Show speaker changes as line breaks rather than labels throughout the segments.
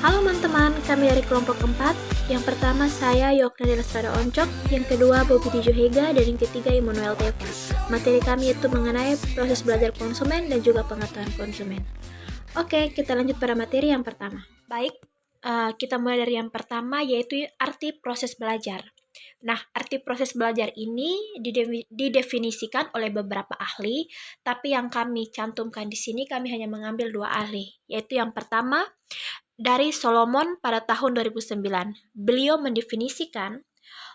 Halo teman-teman, kami dari kelompok 4. Yang pertama saya Yokna Delasrada Oncok, yang kedua Bobi Dijuhega, dan yang ketiga Immanuel Teva. Materi kami itu mengenai proses belajar konsumen dan juga pengetahuan konsumen. Oke, kita lanjut pada materi yang pertama. Baik, kita mulai dari yang pertama, yaitu arti proses belajar. Nah, arti proses belajar ini didefinisikan oleh beberapa ahli, tapi yang kami cantumkan di sini kami hanya mengambil 2 ahli, yaitu yang pertama dari Solomon pada tahun 2009. Beliau mendefinisikan,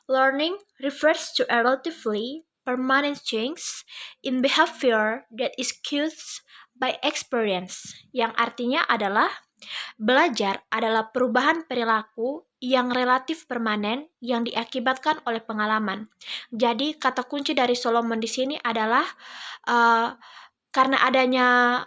learning refers to a relatively permanent change in behavior that is caused by experience, yang artinya adalah belajar adalah perubahan perilaku yang relatif permanen yang diakibatkan oleh pengalaman. Jadi kata kunci dari Solomon di sini adalah karena adanya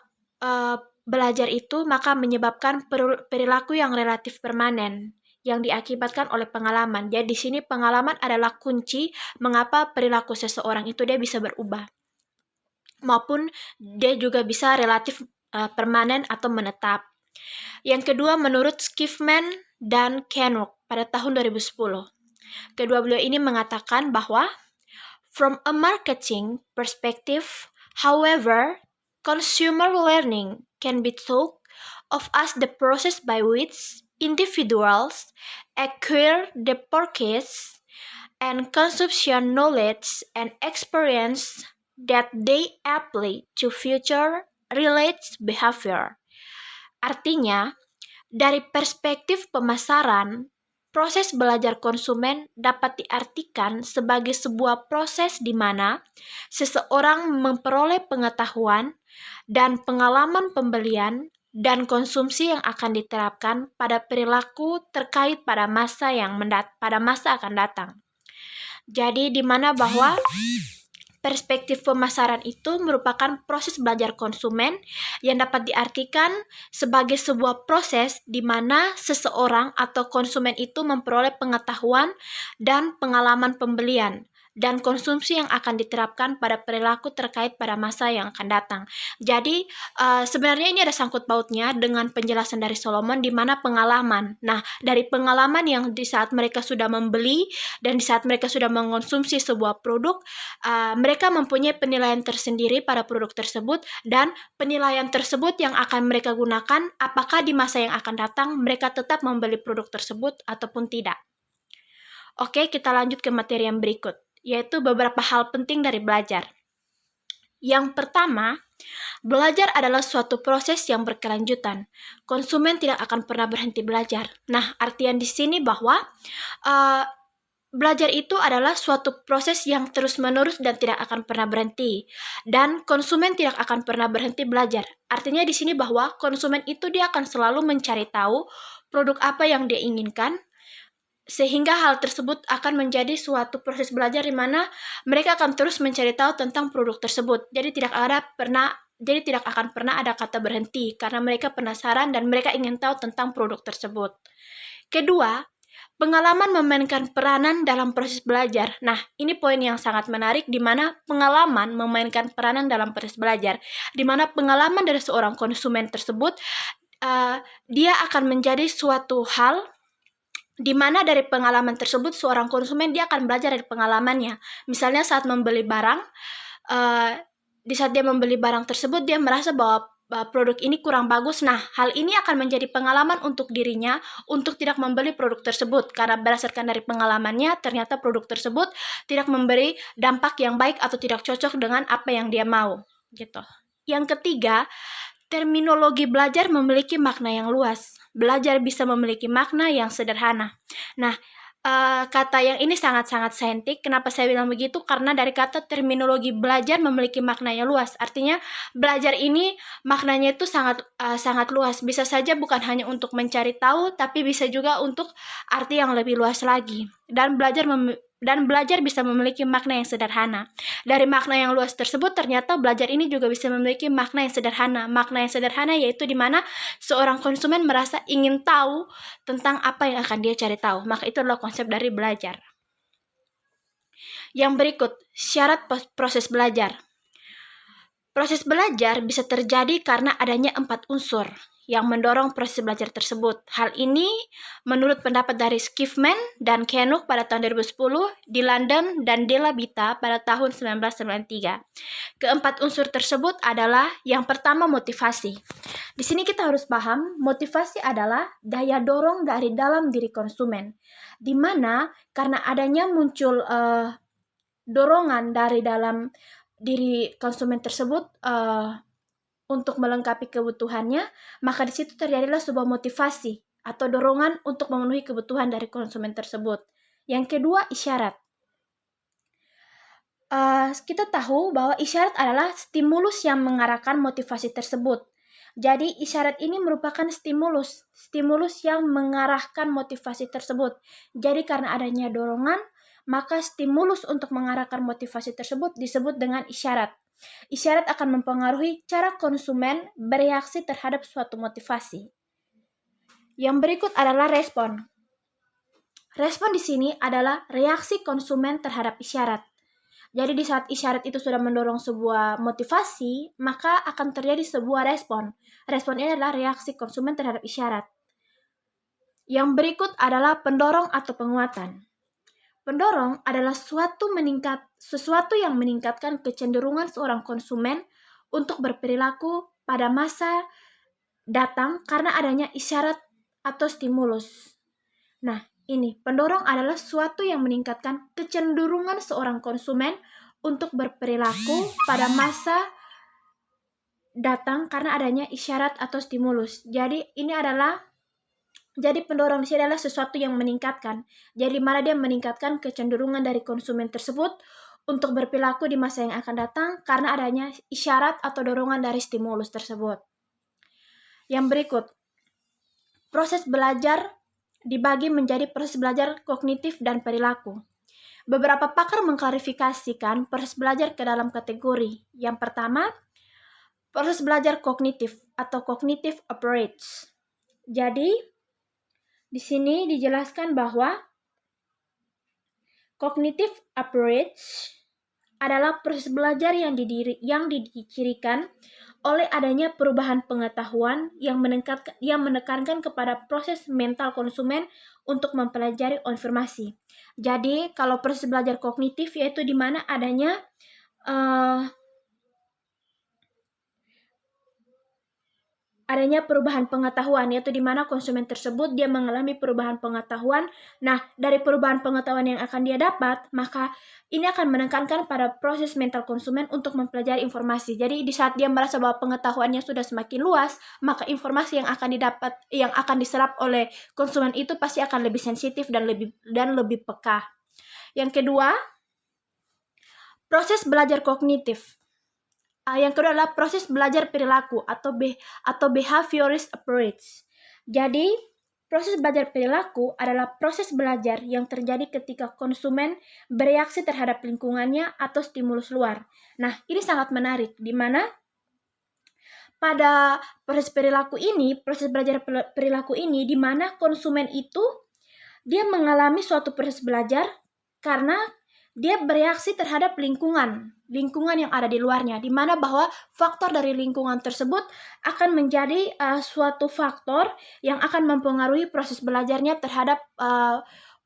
belajar itu maka menyebabkan perilaku yang relatif permanen yang diakibatkan oleh pengalaman. Jadi di sini pengalaman adalah kunci mengapa perilaku seseorang itu dia bisa berubah, maupun dia juga bisa relatif permanen atau menetap. Yang kedua, menurut Schiffman dan Kenwood pada tahun 2010. Kedua beliau ini mengatakan bahwa from a marketing perspective, however, consumer learning can be thought of as the process by which individuals acquire the purchase and consumption knowledge and experience that they apply to future related behavior. Artinya, dari perspektif pemasaran, proses belajar konsumen dapat diartikan sebagai sebuah proses di mana seseorang memperoleh pengetahuan dan pengalaman pembelian dan konsumsi yang akan diterapkan pada perilaku terkait pada masa akan datang. Jadi di mana bahwa perspektif pemasaran itu merupakan proses belajar konsumen yang dapat diartikan sebagai sebuah proses di mana seseorang atau konsumen itu memperoleh pengetahuan dan pengalaman pembelian dan konsumsi yang akan diterapkan pada perilaku terkait pada masa yang akan datang. Jadi sebenarnya ini ada sangkut pautnya dengan penjelasan dari Solomon di mana pengalaman. Nah, dari pengalaman yang di saat mereka sudah membeli dan di saat mereka sudah mengonsumsi sebuah produk, mereka mempunyai penilaian tersendiri pada produk tersebut, dan penilaian tersebut yang akan mereka gunakan apakah di masa yang akan datang mereka tetap membeli produk tersebut ataupun tidak. Oke, kita lanjut ke materi yang berikut, yaitu beberapa hal penting dari belajar. Yang pertama, belajar adalah suatu proses yang berkelanjutan. Konsumen tidak akan pernah berhenti belajar. Nah, artian di sini bahwa belajar itu adalah suatu proses yang terus-menerus dan tidak akan pernah berhenti. Dan konsumen tidak akan pernah berhenti belajar. Artinya di sini bahwa konsumen itu dia akan selalu mencari tahu produk apa yang dia inginkan, sehingga hal tersebut akan menjadi suatu proses belajar di mana mereka akan terus mencari tahu tentang produk tersebut. Jadi tidak akan pernah ada kata berhenti karena mereka penasaran dan mereka ingin tahu tentang produk tersebut. Kedua, pengalaman memainkan peranan dalam proses belajar. Nah, ini poin yang sangat menarik di mana pengalaman memainkan peranan dalam proses belajar. Di mana pengalaman dari seorang konsumen tersebut dia akan menjadi suatu hal di mana dari pengalaman tersebut seorang konsumen dia akan belajar dari pengalamannya. Misalnya saat membeli barang, di saat dia membeli barang tersebut dia merasa bahwa produk ini kurang bagus. Nah, hal ini akan menjadi pengalaman untuk dirinya untuk tidak membeli produk tersebut karena berdasarkan dari pengalamannya ternyata produk tersebut tidak memberi dampak yang baik atau tidak cocok dengan apa yang dia mau, gitu. Yang ketiga, terminologi belajar memiliki makna yang luas. Belajar bisa memiliki makna yang sederhana. Nah, kata yang ini sangat-sangat saintik. Kenapa saya bilang begitu? Karena dari kata terminologi belajar memiliki makna yang luas. Artinya belajar ini maknanya itu sangat luas. Bisa saja bukan hanya untuk mencari tahu, tapi bisa juga untuk arti yang lebih luas lagi. Dan belajar bisa memiliki makna yang sederhana. Dari makna yang luas tersebut, ternyata belajar ini juga bisa memiliki makna yang sederhana. Makna yang sederhana yaitu di mana seorang konsumen merasa ingin tahu tentang apa yang akan dia cari tahu. Maka itu adalah konsep dari belajar. Yang berikut, syarat proses belajar. Proses belajar bisa terjadi karena adanya 4 unsur, yang mendorong proses belajar tersebut. Hal ini menurut pendapat dari Schiffman dan Kenuk pada tahun 2010, di London dan Della Vita pada tahun 1993. Keempat unsur tersebut adalah yang pertama motivasi. Di sini kita harus paham, motivasi adalah daya dorong dari dalam diri konsumen, di mana karena adanya muncul dorongan dari dalam diri konsumen tersebut untuk melengkapi kebutuhannya, maka di situ terjadilah sebuah motivasi atau dorongan untuk memenuhi kebutuhan dari konsumen tersebut. Yang kedua, isyarat. Kita tahu bahwa isyarat adalah stimulus yang mengarahkan motivasi tersebut. Jadi isyarat ini merupakan stimulus yang mengarahkan motivasi tersebut. Jadi karena adanya dorongan, maka stimulus untuk mengarahkan motivasi tersebut disebut dengan isyarat. Isyarat akan mempengaruhi cara konsumen bereaksi terhadap suatu motivasi. Yang berikut adalah respon. Respon di sini adalah reaksi konsumen terhadap isyarat. Jadi di saat isyarat itu sudah mendorong sebuah motivasi, maka akan terjadi sebuah respon. Respon ini adalah reaksi konsumen terhadap isyarat. Yang berikut adalah pendorong atau penguatan. Pendorong adalah sesuatu yang meningkatkan kecenderungan seorang konsumen untuk berperilaku pada masa datang karena adanya isyarat atau stimulus. Nah, ini pendorong adalah sesuatu yang meningkatkan kecenderungan seorang konsumen untuk berperilaku pada masa datang karena adanya isyarat atau stimulus. Jadi pendorong di sini adalah sesuatu yang meningkatkan. Jadi mana dia meningkatkan kecenderungan dari konsumen tersebut untuk berperilaku di masa yang akan datang karena adanya isyarat atau dorongan dari stimulus tersebut. Yang berikut, proses belajar dibagi menjadi proses belajar kognitif dan perilaku. Beberapa pakar mengklarifikasikan proses belajar ke dalam kategori. Yang pertama, proses belajar kognitif atau cognitive approach. Jadi, di sini dijelaskan bahwa cognitive approach adalah proses belajar yang dicirikan oleh adanya perubahan pengetahuan yang menekankan kepada proses mental konsumen untuk mempelajari informasi. Jadi, kalau proses belajar kognitif yaitu di mana adanya perubahan pengetahuan, yaitu di mana konsumen tersebut dia mengalami perubahan pengetahuan. Nah, dari perubahan pengetahuan yang akan dia dapat, maka ini akan menekankan pada proses mental konsumen untuk mempelajari informasi. Jadi di saat dia merasa bahwa pengetahuannya sudah semakin luas, maka informasi yang akan diserap oleh konsumen itu pasti akan lebih sensitif dan lebih peka. Yang kedua, proses belajar kognitif. Yang kedua adalah proses belajar perilaku atau behaviorist approach. Jadi, proses belajar perilaku adalah proses belajar yang terjadi ketika konsumen bereaksi terhadap lingkungannya atau stimulus luar. Nah, ini sangat menarik, di mana pada proses belajar perilaku ini, di mana konsumen itu dia mengalami suatu proses belajar karena dia bereaksi terhadap lingkungan yang ada di luarnya, di mana bahwa faktor dari lingkungan tersebut akan menjadi suatu faktor yang akan mempengaruhi proses belajarnya terhadap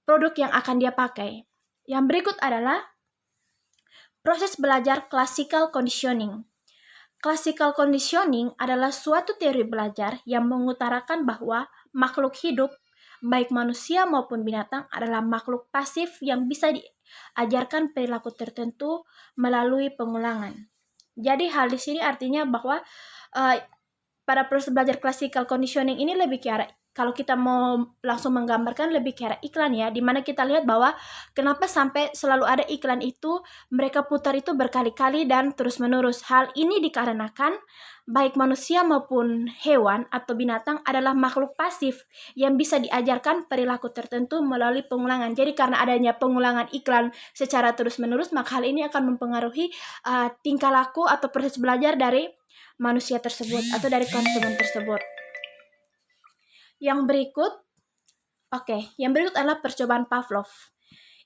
produk yang akan dia pakai. Yang berikut adalah proses belajar classical conditioning. Classical conditioning adalah suatu teori belajar yang mengutarakan bahwa makhluk hidup, baik manusia maupun binatang, adalah makhluk pasif yang bisa diajarkan perilaku tertentu melalui pengulangan. Jadi hal di sini artinya bahwa pada proses belajar classical conditioning ini lebih ke arah, kalau kita mau langsung menggambarkan lebih ke arah iklan ya, dimana kita lihat bahwa kenapa sampai selalu ada iklan itu, mereka putar itu berkali-kali dan terus-menerus. Hal ini dikarenakan baik manusia maupun hewan atau binatang adalah makhluk pasif yang bisa diajarkan perilaku tertentu melalui pengulangan. Jadi karena adanya pengulangan iklan secara terus-menerus, maka hal ini akan mempengaruhi tingkah laku atau proses belajar dari manusia tersebut atau dari konsumen tersebut. Yang berikut adalah percobaan Pavlov.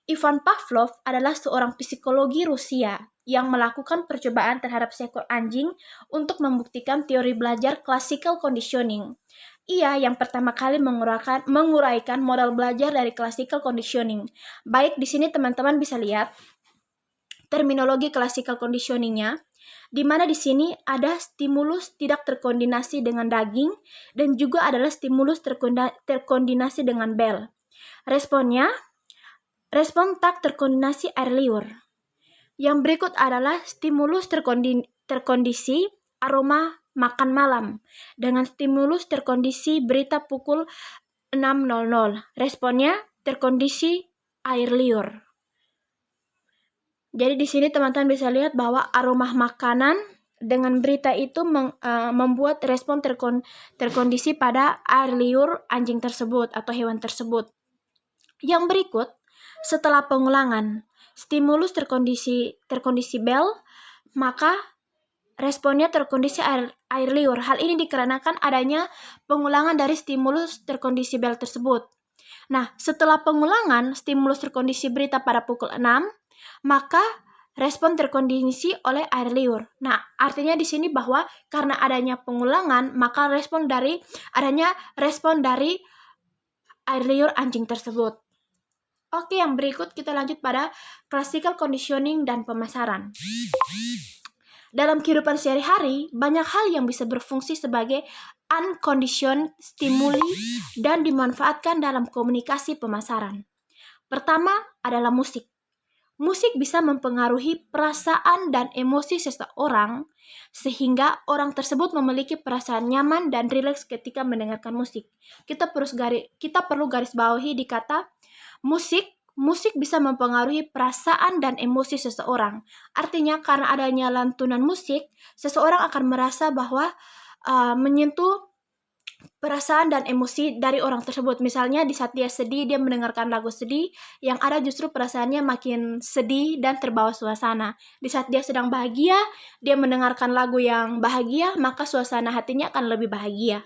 Ivan Pavlov adalah seorang psikologi Rusia yang melakukan percobaan terhadap seekor anjing untuk membuktikan teori belajar classical conditioning. Ia yang pertama kali menguraikan modal belajar dari classical conditioning. Baik, di sini teman-teman bisa lihat terminologi classical conditioningnya, di mana di sini ada stimulus tidak terkoordinasi dengan daging dan juga adalah stimulus terkoordinasi dengan bel. Responnya, respon tak terkoordinasi air liur. Yang berikut adalah stimulus terkondisi aroma makan malam dengan stimulus terkondisi berita pukul 6.00. Responnya terkondisi air liur. Jadi di sini teman-teman bisa lihat bahwa aroma makanan dengan berita itu membuat respon terkondisi pada air liur anjing tersebut atau hewan tersebut. Yang berikut, setelah pengulangan stimulus terkondisi bel, maka responnya terkondisi air liur. Hal ini dikarenakan adanya pengulangan dari stimulus terkondisi bel tersebut. Nah, setelah pengulangan stimulus terkondisi berita pada pukul 6, maka respon terkondisi oleh air liur. Nah, artinya di sini bahwa karena adanya pengulangan, maka adanya respon dari air liur anjing tersebut. Oke, yang berikut kita lanjut pada classical conditioning dan pemasaran. Dalam kehidupan sehari-hari, banyak hal yang bisa berfungsi sebagai unconditioned stimuli dan dimanfaatkan dalam komunikasi pemasaran. Pertama adalah musik. Musik bisa mempengaruhi perasaan dan emosi seseorang sehingga orang tersebut memiliki perasaan nyaman dan rileks ketika mendengarkan musik. Kita perlu garis bawahi di kata musik bisa mempengaruhi perasaan dan emosi seseorang. Artinya karena adanya lantunan musik, seseorang akan merasa bahwa menyentuh perasaan dan emosi dari orang tersebut. Misalnya di saat dia sedih, dia mendengarkan lagu sedih, yang ada justru perasaannya makin sedih dan terbawa suasana. Di saat dia sedang bahagia, dia mendengarkan lagu yang bahagia, maka suasana hatinya akan lebih bahagia.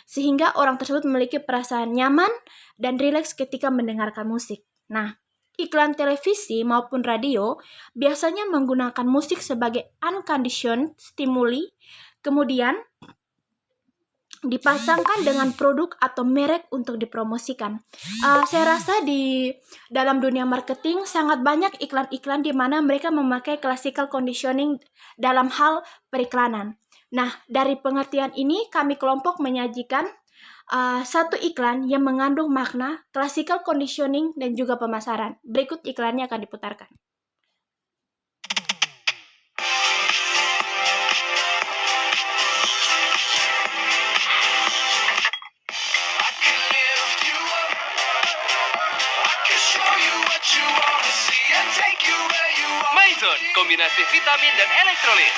Sehingga orang tersebut memiliki perasaan nyaman dan rileks ketika mendengarkan musik. Nah, iklan televisi maupun radio biasanya menggunakan musik sebagai unconditioned stimuli, kemudian dipasangkan dengan produk atau merek untuk dipromosikan. Saya rasa di dalam dunia marketing sangat banyak iklan-iklan di mana mereka memakai classical conditioning dalam hal periklanan. Nah, dari pengertian ini kami kelompok menyajikan satu iklan yang mengandung makna classical conditioning dan juga pemasaran. Berikut iklannya akan diputarkan.
Maizone, kombinasi vitamin dan elektrolit.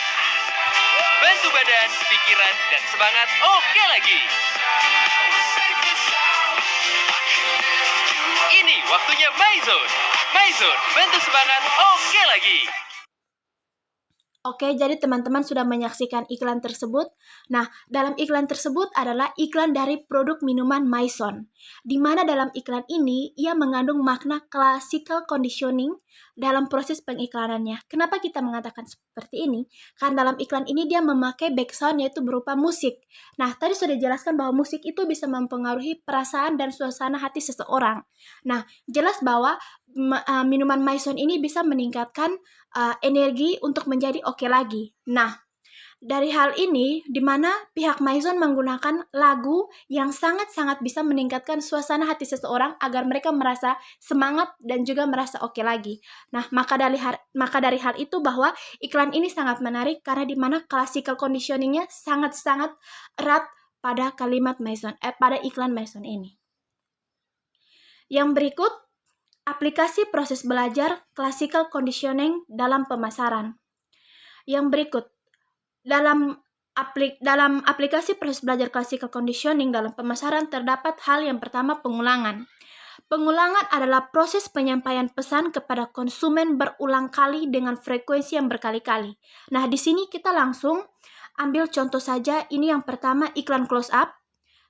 Bantu badan, pikiran, dan semangat oke lagi. Ini waktunya Maizone. Maizone, bantu semangat oke lagi.
Oke, jadi teman-teman sudah menyaksikan iklan tersebut. Nah, dalam iklan tersebut adalah iklan dari produk minuman Maizone. Di mana dalam iklan ini, ia mengandung makna classical conditioning dalam proses pengiklanannya. Kenapa kita mengatakan seperti ini? Karena dalam iklan ini dia memakai background yaitu berupa musik. Nah, tadi sudah dijelaskan bahwa musik itu bisa mempengaruhi perasaan dan suasana hati seseorang. Nah, jelas bahwa minuman Maizone ini bisa meningkatkan energi untuk menjadi oke lagi. Nah, dari hal ini, di mana pihak Maizone menggunakan lagu yang sangat-sangat bisa meningkatkan suasana hati seseorang agar mereka merasa semangat dan juga merasa oke lagi. Nah, maka dari hal itu bahwa iklan ini sangat menarik karena di mana classical conditioning-nya sangat-sangat erat pada kalimat Maizone, pada iklan Maizone ini. Yang berikut, aplikasi proses belajar classical conditioning dalam pemasaran. Yang berikut, dalam aplikasi proses belajar classical conditioning dalam pemasaran terdapat hal yang pertama, pengulangan. Pengulangan adalah proses penyampaian pesan kepada konsumen berulang kali dengan frekuensi yang berkali-kali. Nah, di sini kita langsung ambil contoh saja. Ini yang pertama, iklan close up,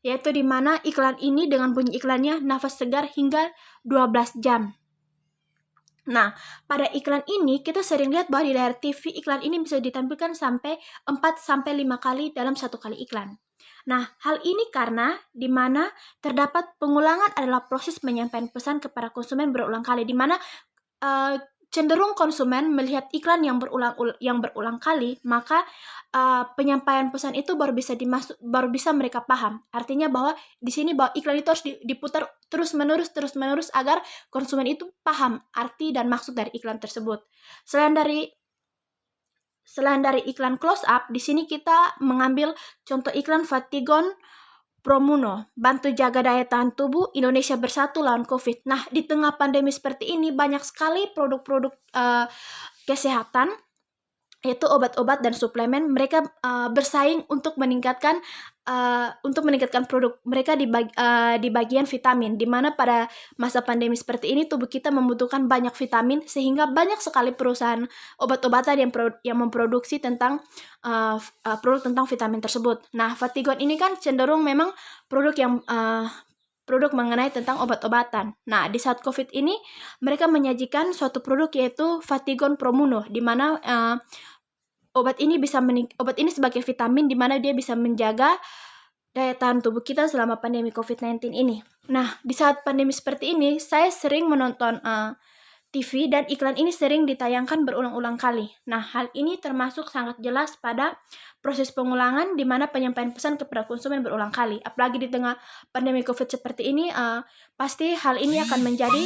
yaitu di mana iklan ini dengan bunyi iklannya nafas segar hingga 12 jam. Nah, pada iklan ini kita sering lihat bahwa di layar TV iklan ini bisa ditampilkan sampai 4-5 kali dalam satu kali iklan. Nah, hal ini karena di mana terdapat pengulangan adalah proses penyampaian pesan kepada konsumen berulang kali, di mana cenderung konsumen melihat iklan yang berulang kali, maka penyampaian pesan itu baru bisa mereka paham. Artinya bahwa di sini bahwa iklan itu harus diputar terus menerus agar konsumen itu paham arti dan maksud dari iklan tersebut. Selain dari iklan close up, di sini kita mengambil contoh iklan Fatigon Promuno, bantu jaga daya tahan tubuh, Indonesia bersatu lawan COVID. Nah, di tengah pandemi seperti ini banyak sekali produk-produk kesehatan, yaitu obat-obat dan suplemen, mereka bersaing untuk meningkatkan produk mereka di bagian vitamin, di mana pada masa pandemi seperti ini tubuh kita membutuhkan banyak vitamin, sehingga banyak sekali perusahaan obat-obatan yang memproduksi tentang produk tentang vitamin tersebut. Nah, Fatigon ini kan cenderung memang produk mengenai tentang obat-obatan. Nah, di saat COVID ini mereka menyajikan suatu produk yaitu Fatigon Promuno, di mana obat ini sebagai vitamin, di mana dia bisa menjaga daya tahan tubuh kita selama pandemi COVID-19 ini. Nah, di saat pandemi seperti ini, saya sering menonton TV dan iklan ini sering ditayangkan berulang-ulang kali. Nah, hal ini termasuk sangat jelas pada proses pengulangan di mana penyampaian pesan kepada konsumen berulang kali. Apalagi di tengah pandemi COVID seperti ini, pasti hal ini akan menjadi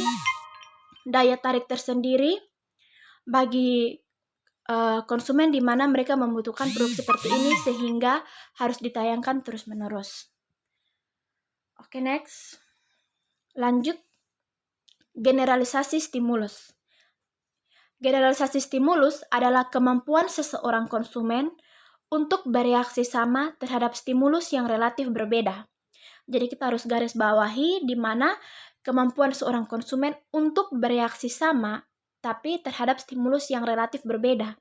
daya tarik tersendiri bagi konsumen, di mana mereka membutuhkan produk seperti ini sehingga harus ditayangkan terus-menerus. Oke, next. Lanjut, generalisasi stimulus. Generalisasi stimulus adalah kemampuan seseorang konsumen untuk bereaksi sama terhadap stimulus yang relatif berbeda. Jadi kita harus garis bawahi di mana kemampuan seorang konsumen untuk bereaksi sama tapi terhadap stimulus yang relatif berbeda.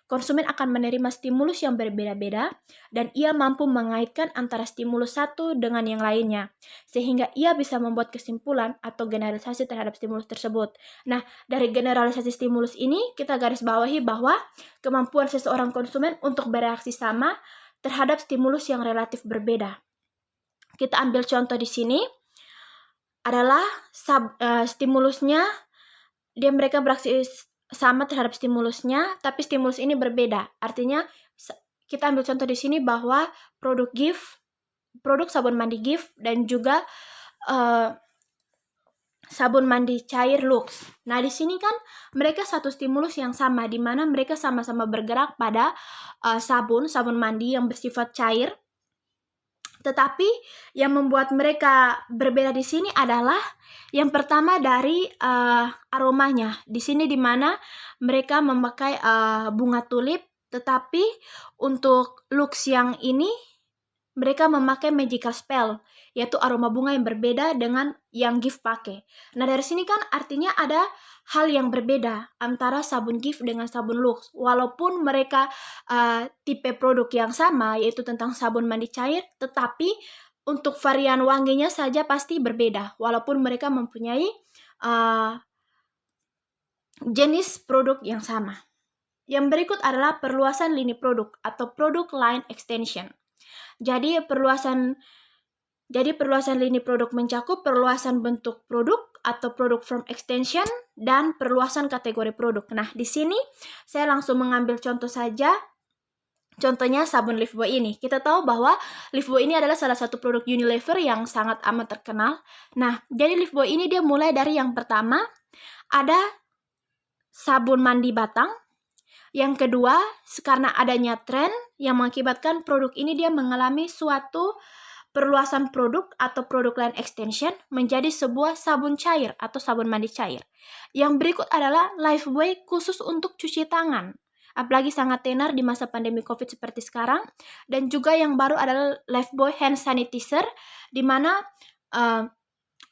Konsumen akan menerima stimulus yang berbeda-beda dan ia mampu mengaitkan antara stimulus satu dengan yang lainnya, sehingga ia bisa membuat kesimpulan atau generalisasi terhadap stimulus tersebut. Nah, dari generalisasi stimulus ini kita garis bawahi bahwa kemampuan seseorang konsumen untuk bereaksi sama terhadap stimulus yang relatif berbeda. Kita ambil contoh di sini adalah stimulusnya, mereka beraksi sama terhadap stimulusnya, tapi stimulus ini berbeda. Artinya kita ambil contoh di sini bahwa produk sabun mandi Gift dan juga sabun mandi cair Lux. Nah, di sini kan mereka satu stimulus yang sama, di mana mereka sama-sama bergerak pada sabun mandi yang bersifat cair. Tetapi yang membuat mereka berbeda di sini adalah yang pertama dari aromanya. Di sini di mana mereka memakai bunga tulip, tetapi untuk Lux yang ini mereka memakai magical spell, yaitu aroma bunga yang berbeda dengan yang Gift pakai. Nah, dari sini kan artinya ada hal yang berbeda antara sabun Gift dengan sabun Lux. Walaupun mereka tipe produk yang sama, yaitu tentang sabun mandi cair, tetapi untuk varian wanginya saja pasti berbeda, walaupun mereka mempunyai jenis produk yang sama. Yang berikut adalah perluasan lini produk atau product line extension. Jadi perluasan lini produk mencakup perluasan bentuk produk atau product form extension dan perluasan kategori produk. Nah, di sini saya langsung mengambil contoh saja. Contohnya sabun Lifebuoy ini. Kita tahu bahwa Lifebuoy ini adalah salah satu produk Unilever yang sangat amat terkenal. Nah, jadi Lifebuoy ini dia mulai dari yang pertama ada sabun mandi batang. Yang kedua, karena adanya tren yang mengakibatkan produk ini dia mengalami suatu perluasan produk atau produk line extension menjadi sebuah sabun cair atau sabun mandi cair. Yang berikut adalah Lifebuoy khusus untuk cuci tangan. Apalagi sangat tenar di masa pandemi COVID seperti sekarang. Dan juga yang baru adalah Lifebuoy hand sanitizer, di mana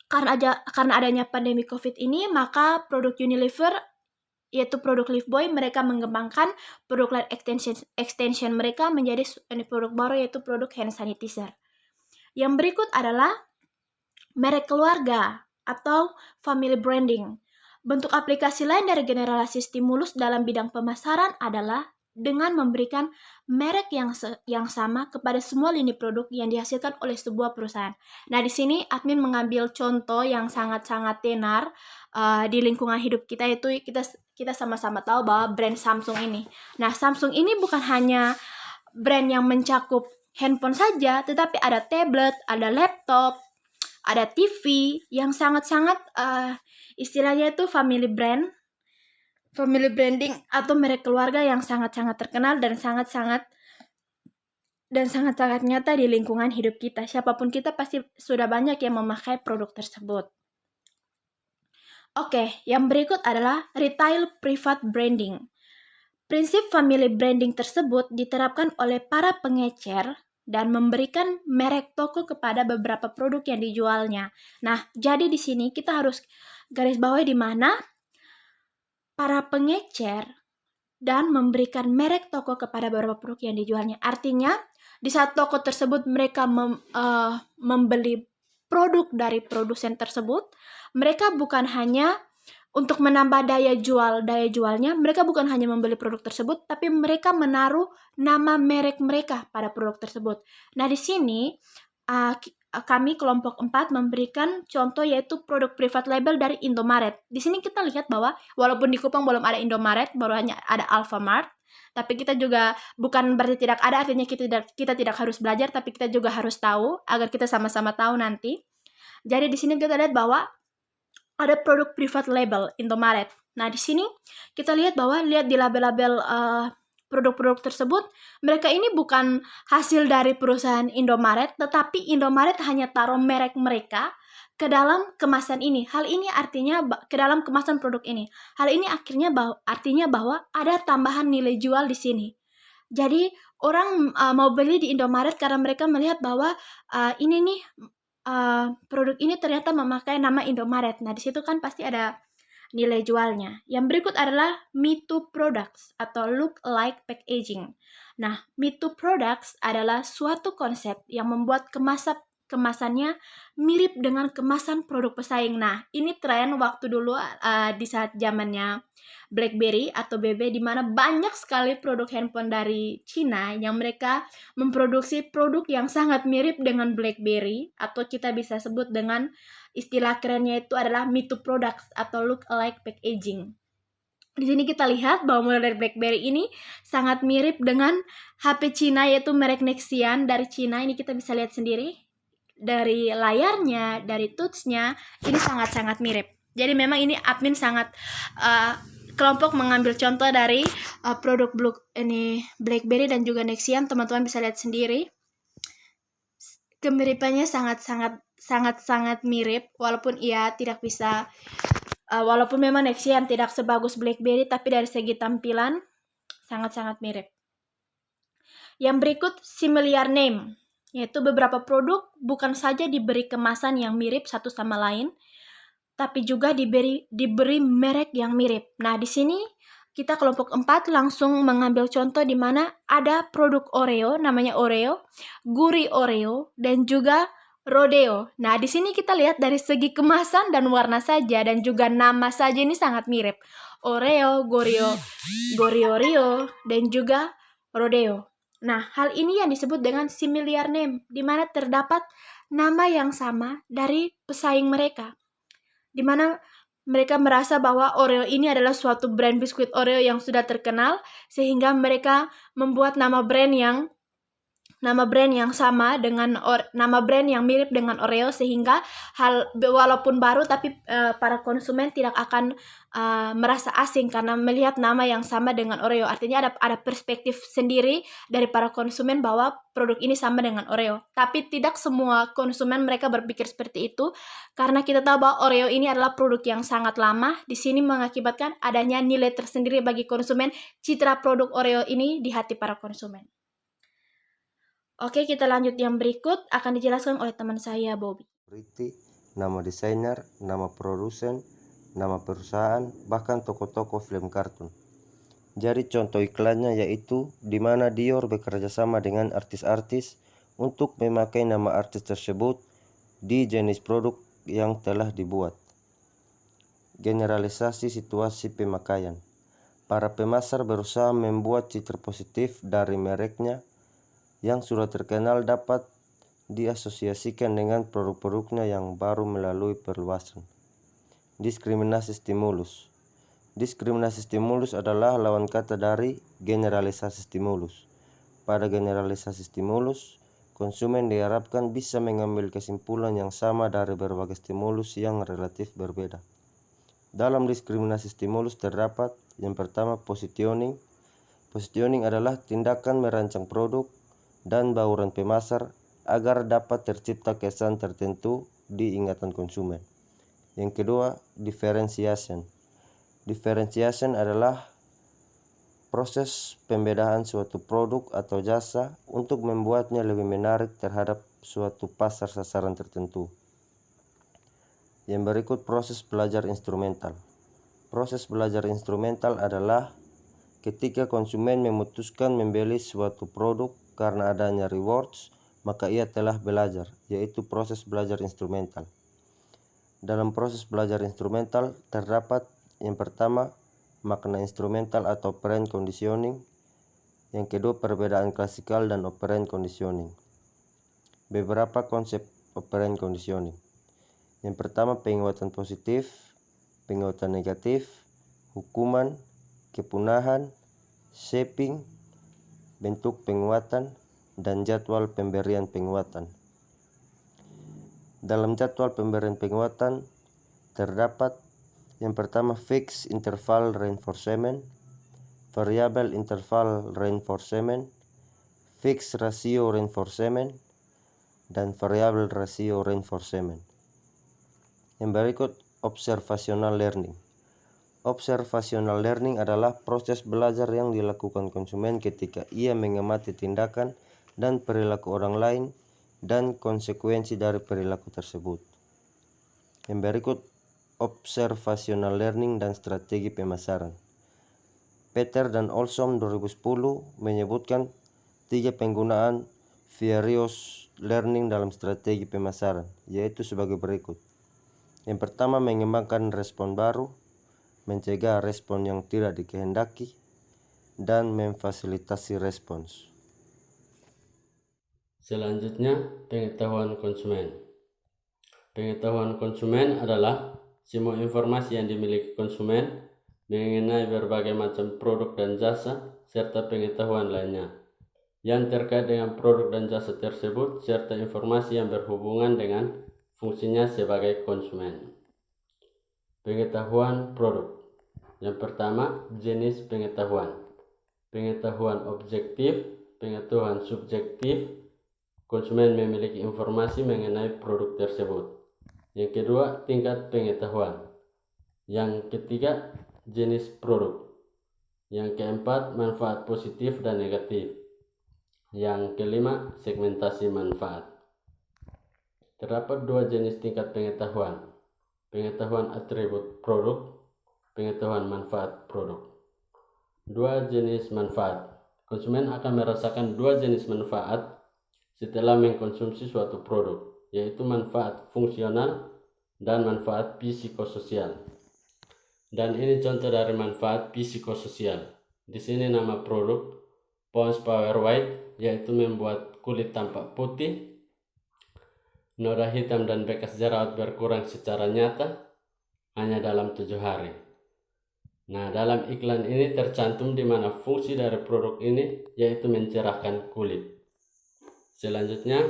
karena adanya pandemi COVID ini, maka produk Unilever yaitu produk Lifebuoy mereka mengembangkan produk line extension mereka menjadi produk baru yaitu produk hand sanitizer. Yang berikut adalah merek keluarga atau family branding. Bentuk aplikasi lain dari generasi stimulus dalam bidang pemasaran adalah dengan memberikan merek yang sama kepada semua lini produk yang dihasilkan oleh sebuah perusahaan. Nah, di sini admin mengambil contoh yang sangat-sangat tenar di lingkungan hidup kita, yaitu kita sama-sama tahu bahwa brand Samsung ini. Nah, Samsung ini bukan hanya brand yang mencakup handphone saja, tetapi ada tablet, ada laptop, ada TV yang sangat-sangat istilahnya itu family branding atau merek keluarga yang sangat-sangat terkenal dan sangat-sangat nyata di lingkungan hidup kita. Siapapun kita pasti sudah banyak yang memakai produk tersebut. Oke, yang berikut adalah retail private branding. Prinsip family branding tersebut diterapkan oleh para pengecer dan memberikan merek toko kepada beberapa produk yang dijualnya. Nah, jadi di sini kita harus garis bawahi di mana para pengecer dan memberikan merek toko kepada beberapa produk yang dijualnya. Artinya, di saat toko tersebut mereka membeli produk dari produsen tersebut, mereka bukan hanya untuk menambah daya jualnya, mereka bukan hanya membeli produk tersebut, tapi mereka menaruh nama merek mereka pada produk tersebut. Nah, di sini kami kelompok 4 memberikan contoh yaitu produk private label dari Indomaret. Di sini kita lihat bahwa walaupun di Kupang belum ada Indomaret, baru hanya ada Alfamart, tapi kita juga bukan berarti tidak ada, artinya kita tidak harus belajar, tapi kita juga harus tahu agar kita sama-sama tahu nanti. Jadi di sini kita lihat bahwa ada produk private label Indomaret. Nah, di sini kita lihat bahwa di label-label produk-produk tersebut, mereka ini bukan hasil dari perusahaan Indomaret, tetapi Indomaret hanya taruh merek mereka ke dalam kemasan ini. Hal ini artinya ke dalam kemasan produk ini. Hal ini artinya bahwa ada tambahan nilai jual di sini. Jadi orang mau beli di Indomaret karena mereka melihat bahwa ini nih produk ini ternyata memakai nama Indomaret. Nah, di situ kan pasti ada nilai jualnya. Yang berikut adalah Me Too products atau look alike packaging. Nah, Me Too products adalah suatu konsep yang membuat kemasannya mirip dengan kemasan produk pesaing. Nah, ini tren waktu dulu di saat zamannya BlackBerry atau BB, di mana banyak sekali produk handphone dari Cina yang mereka memproduksi produk yang sangat mirip dengan BlackBerry, atau kita bisa sebut dengan istilah kerennya itu adalah Me Too products atau look alike packaging. Di sini kita lihat bahwa model dari BlackBerry ini sangat mirip dengan HP Cina yaitu merek Nexian dari Cina. Ini kita bisa lihat sendiri dari layarnya, dari touch-nya, ini sangat-sangat mirip. Jadi memang ini admin sangat kelompok mengambil contoh dari produk BlackBerry dan juga Nexian. Teman-teman bisa lihat sendiri. Kemiripannya sangat-sangat mirip, walaupun ia tidak bisa walaupun memang Nexian tidak sebagus BlackBerry, tapi dari segi tampilan sangat-sangat mirip. Yang berikut similar name, yaitu beberapa produk bukan saja diberi kemasan yang mirip satu sama lain, tapi juga diberi merek yang mirip. Nah, di sini kita kelompok 4 langsung mengambil contoh di mana ada produk Oreo, namanya Oreo, Guri Oreo, dan juga Rodeo. Nah, di sini kita lihat dari segi kemasan dan warna saja, dan juga nama saja ini sangat mirip. Oreo, Gorio Rio, dan juga Rodeo. Nah, hal ini yang disebut dengan similar name, di mana terdapat nama yang sama dari pesaing mereka, di mana mereka merasa bahwa Oreo ini adalah suatu brand biskuit Oreo yang sudah terkenal, sehingga mereka membuat nama brand yang sama dengan nama brand yang mirip dengan Oreo, sehingga walaupun baru tapi para konsumen tidak akan merasa asing karena melihat nama yang sama dengan Oreo. Artinya ada perspektif sendiri dari para konsumen bahwa produk ini sama dengan Oreo. Tapi tidak semua konsumen mereka berpikir seperti itu, karena kita tahu bahwa Oreo ini adalah produk yang sangat lama. Di sini mengakibatkan adanya nilai tersendiri bagi konsumen, citra produk Oreo ini di hati para konsumen. Oke, kita lanjut yang berikut, akan dijelaskan oleh teman saya, Bobby.
Nama desainer, nama produsen, nama perusahaan, bahkan toko-toko film kartun. Jadi contoh iklannya yaitu di mana Dior bekerja sama dengan artis-artis untuk memakai nama artis tersebut di jenis produk yang telah dibuat. generalisasi situasi pemakaian. Para pemasar berusaha membuat citra positif dari mereknya yang sudah terkenal dapat diasosiasikan dengan produk-produknya yang baru melalui perluasan. Diskriminasi stimulus. Diskriminasi stimulus adalah lawan kata dari generalisasi stimulus. Pada generalisasi stimulus, konsumen diharapkan bisa mengambil kesimpulan yang sama dari berbagai stimulus yang relatif berbeda. Dalam diskriminasi stimulus terdapat yang pertama positioning. Positioning adalah tindakan merancang produk dan bauran pemasar agar dapat tercipta kesan tertentu di ingatan konsumen. Yang kedua, differentiation. Differentiation adalah proses pembedaan suatu produk atau jasa untuk membuatnya lebih menarik terhadap suatu pasar sasaran tertentu. Yang berikut proses belajar instrumental. Proses belajar instrumental adalah ketika konsumen memutuskan membeli suatu produk karena adanya rewards, maka ia telah belajar, yaitu proses belajar instrumental. Dalam proses belajar instrumental terdapat yang pertama makna instrumental atau operant conditioning, yang kedua perbedaan klasikal dan operant conditioning. Beberapa konsep operant conditioning. Yang pertama penguatan positif, penguatan negatif, hukuman, kepunahan, shaping, bentuk penguatan, dan jadwal pemberian penguatan. Dalam jadwal pemberian penguatan terdapat yang pertama fixed interval reinforcement, variable interval reinforcement, fixed ratio reinforcement, dan variable ratio reinforcement. Yang berikut observational learning. Observational learning adalah proses belajar yang dilakukan konsumen ketika ia mengamati tindakan dan perilaku orang lain dan konsekuensi dari perilaku tersebut. Yang berikut observational learning dan strategi pemasaran. Peter dan Olson 2010 menyebutkan 3 penggunaan various learning dalam strategi pemasaran, yaitu sebagai berikut. Yang pertama mengembangkan respon baru, mencegah respon yang tidak dikehendaki, dan memfasilitasi respons.
Selanjutnya, pengetahuan konsumen. Pengetahuan konsumen adalah semua informasi yang dimiliki konsumen mengenai berbagai macam produk dan jasa serta pengetahuan lainnya yang terkait dengan produk dan jasa tersebut serta informasi yang berhubungan dengan fungsinya sebagai konsumen. Pengetahuan produk. Yang pertama, jenis pengetahuan. Pengetahuan objektif, pengetahuan subjektif. Konsumen memiliki informasi mengenai produk tersebut. Yang kedua, tingkat pengetahuan. Yang ketiga, jenis produk. Yang keempat, manfaat positif dan negatif. Yang kelima, segmentasi manfaat. Terdapat 2 jenis tingkat pengetahuan. Pengetahuan atribut produk, pengetahuan manfaat produk. 2 jenis manfaat. Konsumen akan merasakan 2 jenis manfaat setelah mengkonsumsi suatu produk, yaitu manfaat fungsional dan manfaat psikososial. Dan ini contoh dari manfaat psikososial. Di sini nama produk Pond's Power White, yaitu membuat kulit tampak putih, noda hitam dan bekas jerawat berkurang secara nyata hanya dalam 7 hari. Nah, dalam iklan ini tercantum di mana fungsi dari produk ini yaitu mencerahkan kulit. Selanjutnya,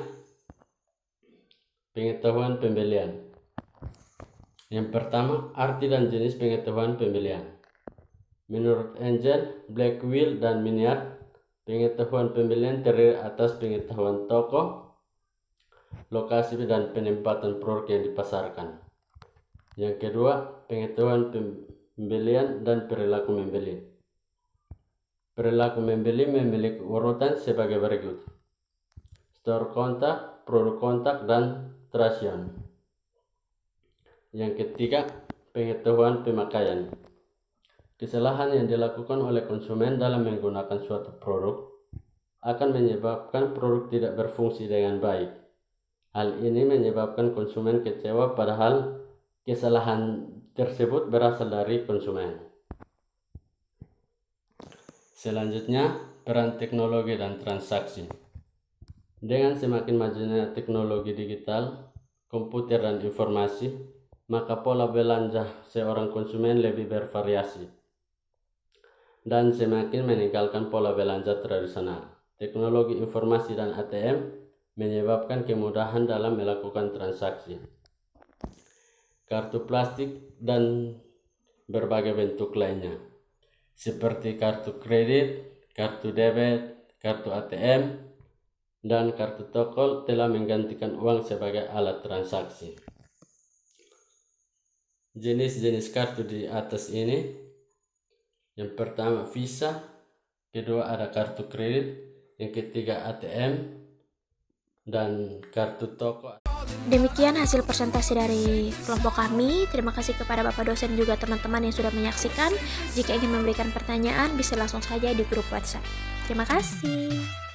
pengetahuan pembelian. Yang pertama, arti dan jenis pengetahuan pembelian. Menurut Angel, Blackwell, dan Miniard, pengetahuan pembelian terdiri atas pengetahuan toko, lokasi dan penempatan produk yang dipasarkan. Yang kedua, pengetahuan pembelian dan perilaku membeli. Perilaku membeli memiliki urutan sebagai berikut: store kontak, produk kontak, dan tration. Yang ketiga, pengetahuan pemakaian. Kesalahan yang dilakukan oleh konsumen dalam menggunakan suatu produk akan menyebabkan produk tidak berfungsi dengan baik. Hal ini menyebabkan konsumen kecewa padahal kesalahan tersebut berasal dari konsumen. Selanjutnya, peran teknologi dan transaksi. Dengan semakin majunya teknologi digital, komputer dan informasi, maka pola belanja seorang konsumen lebih bervariasi dan semakin meninggalkan pola belanja tradisional. Teknologi informasi dan ATM menyebabkan kemudahan dalam melakukan transaksi. Kartu plastik dan berbagai bentuk lainnya, seperti kartu kredit, kartu debit, kartu ATM, dan kartu toko telah menggantikan uang sebagai alat transaksi. Jenis-jenis kartu di atas ini, yang pertama Visa, kedua ada kartu kredit, yang ketiga ATM, dan kartu toko.
Demikian hasil presentasi dari kelompok kami. Terima kasih kepada Bapak dosen juga teman-teman yang sudah menyaksikan. Jika ingin memberikan pertanyaan, bisa langsung saja di grup WhatsApp. Terima kasih.